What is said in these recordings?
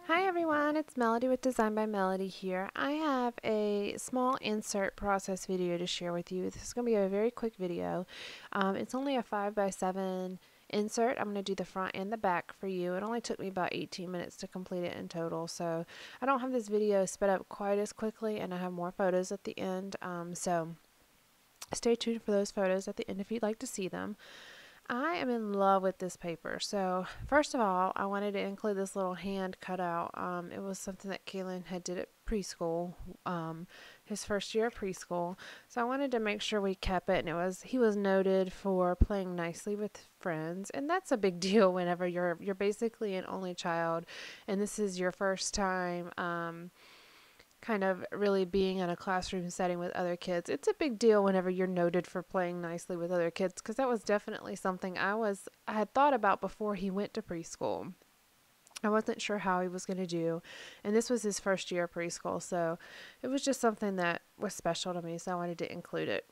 Hi everyone, it's Melody with Design by Melody here. I have a small insert process video to share with you. This is going to be a very quick video. It's only a 5x7 insert. I'm going to do the front and the back for you. It only took me about 18 minutes to complete it in total, so I don't have this video sped up quite as quickly, and I have more photos at the end, so stay tuned for those photos at the end if you'd like to see them. I am in love with this paper. So first of all, I wanted to include this little hand cutout. It was something that Kaylin had did at preschool, his first year of preschool. So I wanted to make sure we kept it, and he was noted for playing nicely with friends, and that's a big deal whenever you're basically an only child, and this is your first time. Kind of really being in a classroom setting with other kids. It's a big deal whenever you're noted for playing nicely with other kids, because that was definitely something I had thought about before he went to preschool. I wasn't sure how he was going to do, and this was his first year of preschool, so it was just something that was special to me, so I wanted to include it.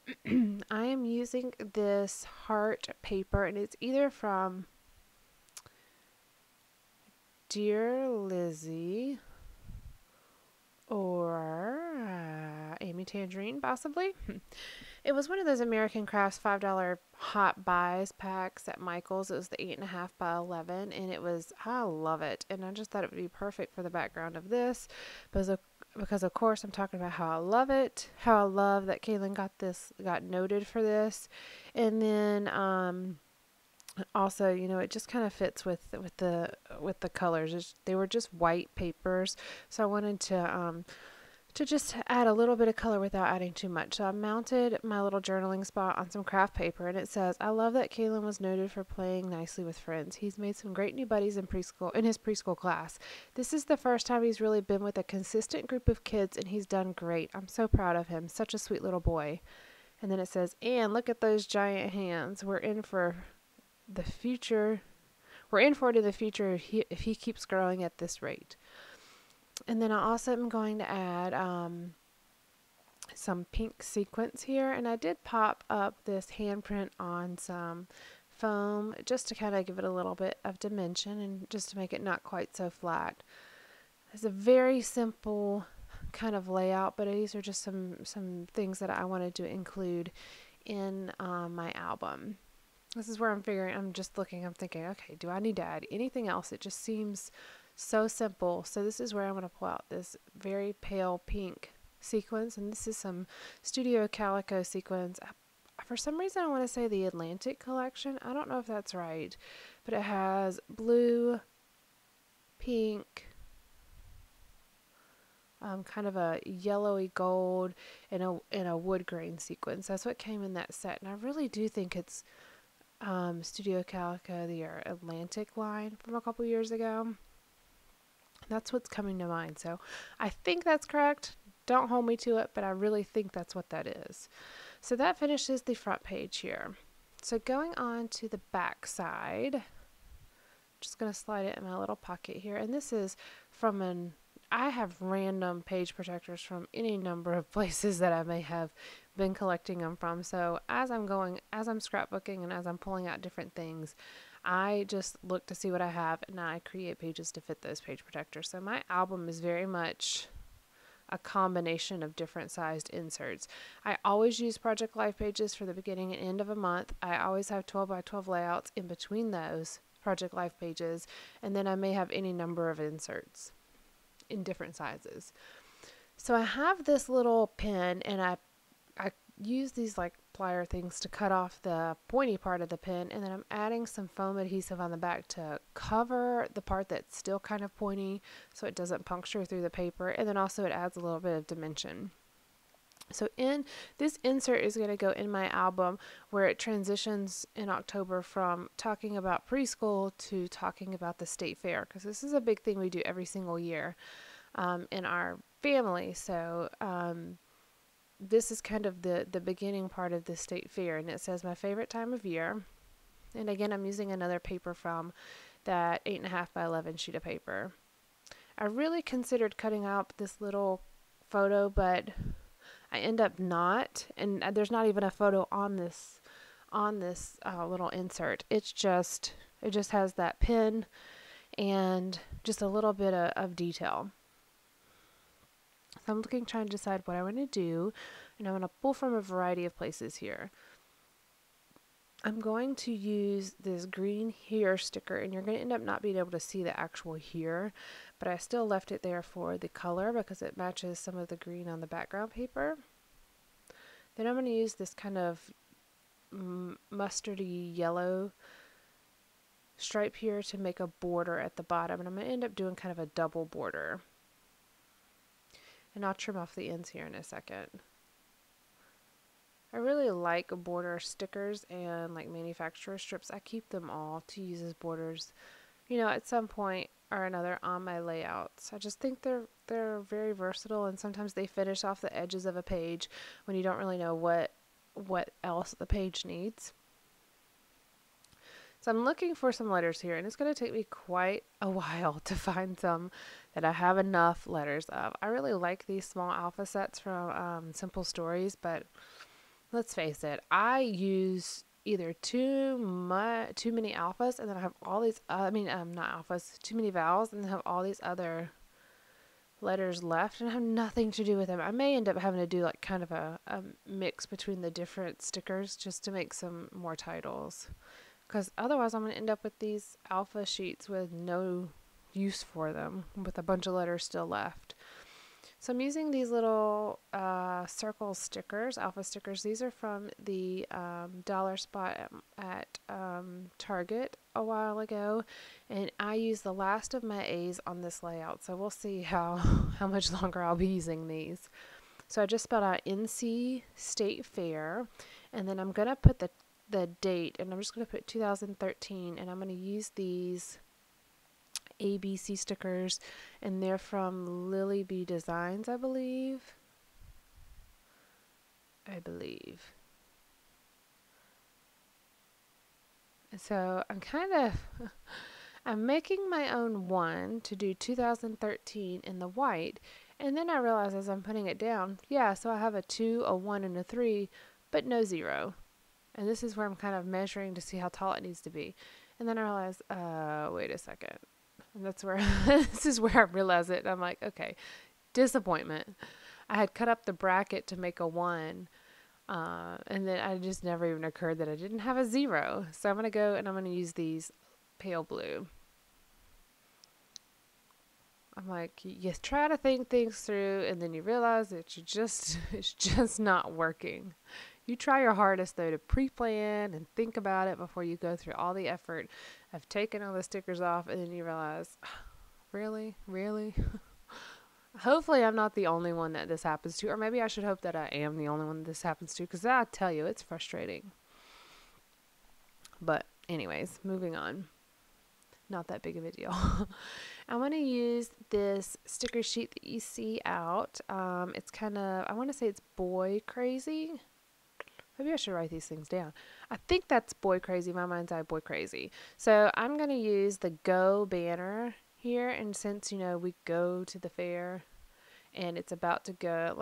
I am using this heart paper, and it's either from Dear Lizzie or Amy Tangerine, possibly. It was one of those American Crafts $5 hot buys packs at Michael's. It was the 8.5 by 11, and I love it. And I just thought it would be perfect for the background of this, because of course I'm talking about how I love it, how I love that Kaylin got noted for this, and then also, it just kind of fits with the colors. They were just white papers, so I wanted to just add a little bit of color without adding too much. So I mounted my little journaling spot on some craft paper, and it says, "I love that Kaylin was noted for playing nicely with friends. He's made some great new buddies in his preschool class. This is the first time he's really been with a consistent group of kids, and he's done great. I'm so proud of him. Such a sweet little boy." And then it says, "And look at those giant hands. We're in for the future. We're in for it in the future if he keeps growing at this rate." And then I also am going to add some pink sequins here, and I did pop up this handprint on some foam just to kind of give it a little bit of dimension and just to make it not quite so flat. It's a very simple kind of layout, but these are just some things that I wanted to include in my album. This is where I'm just looking, I'm thinking, okay, do I need to add anything else? It just seems so simple. So this is where I'm going to pull out this very pale pink sequins, and this is some Studio Calico sequins. For some reason I want to say the Atlantic collection. I don't know if that's right, but it has blue, pink, kind of a yellowy gold, and a wood grain sequence. That's what came in that set, and I really do think it's Studio Calico, the Atlantic line from a couple years ago. That's what's coming to mind. So I think that's correct. Don't hold me to it, but I really think that's what that is. So that finishes the front page here. So going on to the back side, I'm just going to slide it in my little pocket here. And this is from I have random page protectors from any number of places that I may have been collecting them from. So as I'm scrapbooking and as I'm pulling out different things, I just look to see what I have, and I create pages to fit those page protectors. So my album is very much a combination of different sized inserts. I always use Project Life pages for the beginning and end of a month. I always have 12 by 12 layouts in between those Project Life pages, and then I may have any number of inserts in different sizes. So I have this little pen, and I use these like plier things to cut off the pointy part of the pen, and then I'm adding some foam adhesive on the back to cover the part that's still kind of pointy so it doesn't puncture through the paper, and then also it adds a little bit of dimension. So this insert is going to go in my album, where it transitions in October from talking about preschool to talking about the state fair, because this is a big thing we do every single year in our family. So this is kind of the beginning part of the state fair, and it says my favorite time of year. And again, I'm using another paper from that 8.5 by 11 sheet of paper. I really considered cutting out this little photo, but I end up not, and there's not even a photo on this little insert. It just has that pin, and just a little bit of detail. So I'm trying to decide what I want to do, and I'm going to pull from a variety of places here. I'm going to use this green here sticker, and you're going to end up not being able to see the actual here, but I still left it there for the color because it matches some of the green on the background paper. Then I'm going to use this kind of mustardy yellow stripe here to make a border at the bottom, and I'm going to end up doing kind of a double border. And I'll trim off the ends here in a second. I really like border stickers and like manufacturer strips. I keep them all to use as borders, you know, at some point or another on my layouts. I just think they're very versatile, and sometimes they finish off the edges of a page when you don't really know what else the page needs. So I'm looking for some letters here, and it's going to take me quite a while to find some that I have enough letters of. I really like these small alpha sets from Simple Stories, but let's face it, I use either too many alphas, and then I have all these, not alphas, too many vowels, and then have all these other letters left, and have nothing to do with them. I may end up having to do like kind of a mix between the different stickers just to make some more titles. Because otherwise I'm going to end up with these alpha sheets with no use for them, with a bunch of letters still left. So I'm using these little circle stickers, alpha stickers. These are from the dollar spot at Target a while ago. And I used the last of my A's on this layout. So we'll see how much longer I'll be using these. So I just spelled out NC State Fair. And then I'm going to put the date, and I'm just going to put 2013, and I'm going to use these ABC stickers, and they're from Lily Bee Designs, I believe. So I'm making my own one to do 2013 in the white, and then I realize as I'm putting it down, so I have a 2, a 1, and a 3, but no 0. And this is where I'm kind of measuring to see how tall it needs to be. And then I realize, wait a second. And that's where, this is where I realize it. And I'm like, okay, disappointment. I had cut up the bracket to make a 1. And then I just never even occurred that I didn't have a 0. So I'm going to go and I'm going to use these pale blue. I'm like, you try to think things through, and then you realize that it's just not working. You try your hardest, though, to pre-plan and think about it before you go through all the effort of taking all the stickers off, and then you realize, really? Hopefully I'm not the only one that this happens to, or maybe I should hope that I am the only one that this happens to, because I tell you, it's frustrating. But anyways, moving on. Not that big of a deal. I'm going to use this sticker sheet that you see out. It's kind of, I want to say it's Boy Crazy. Maybe I should write these things down. I think that's Boy Crazy. My mind's eye, Boy Crazy. So I'm going to use the Go banner here. And since, we go to the fair and it's about to go,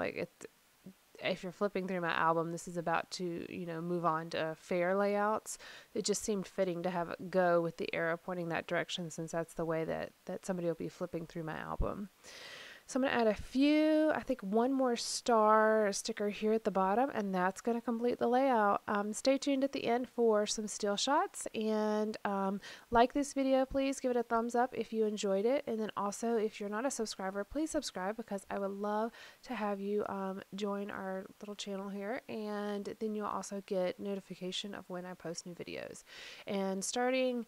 if you're flipping through my album, this is about to, move on to fair layouts. It just seemed fitting to have it go with the arrow pointing that direction, since that's the way that somebody will be flipping through my album. So I'm going to add I think one more star sticker here at the bottom, and that's going to complete the layout. Stay tuned at the end for some still shots, and like this video, please give it a thumbs up if you enjoyed it. And then also, if you're not a subscriber, please subscribe, because I would love to have you join our little channel here, and then you'll also get notification of when I post new videos. And starting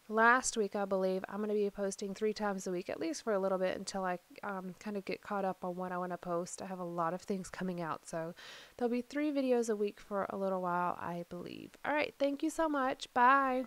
last week, I believe, I'm going to be posting 3 times a week, at least for a little bit, until I kind of get caught up on what I want to post. I have a lot of things coming out, so there'll be 3 videos a week for a little while, I believe. All right, thank you so much. Bye.